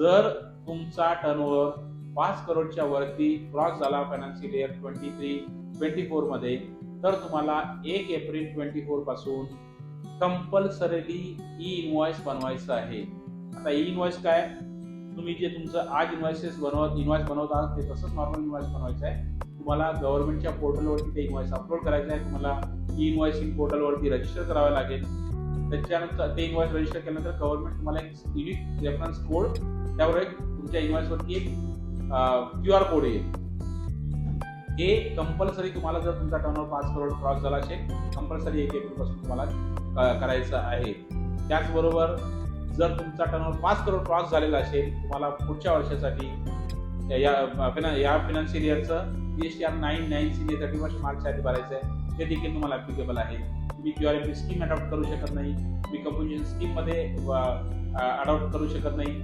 जर तुमचा टर्नओव्हर 5 करोडच्या वरती क्रॉस झाला फायनान्शियल इयर 23-24 मध्ये, तर तुम्हाला 1 एप्रिल 24 पासून कंपल्सरीली ई इनवॉइस बनवायचं आहे. आता ई इनवॉइस काय, तुम्ही जे तुमचं आज इनवॉइस बनवत आहात ते तसंच नॉर्मल इनवॉइस बनवायचं आहे. तुम्हाला गव्हर्नमेंटच्या पोर्टलवरती ते इनवॉइस अपलोड करायचं आहे. तुम्हाला ई इनवॉइसिंग पोर्टलवरती रजिस्टर करावं लागेल. त्याच्यानंतर ते इनवॉइस रजिस्टर केल्यानंतर गव्हर्नमेंट तुम्हाला एक युनिक रेफरन्स कोड, त्यावर एक तुमच्या इनवॉइसवरती एक QR कोड येईल. हे कंपल्सरी तुम्हाला, जर तुमचा टर्नओव्हर 5 करोड क्रॉस झाला असेल, कंपल्सरी 1 एप्रिल पासून तुम्हाला करायचं आहे. त्याचबरोबर जर तुमचा टर्नओव्हर 5 करोड क्रॉस झालेला असेल, तुम्हाला पुढच्या वर्षासाठी या फायनान्शियल इयरचं GSTR 9 31 मार्च साठी भरायचं आहे. ते देखील तुम्हाला ऍप्लिकेबल आहे. तुम्ही QRMP स्कीम अडॉप्ट करू शकत नाही, तुम्ही कंपोजिशन स्कीम मध्ये अडॉप्ट करू शकत नाही.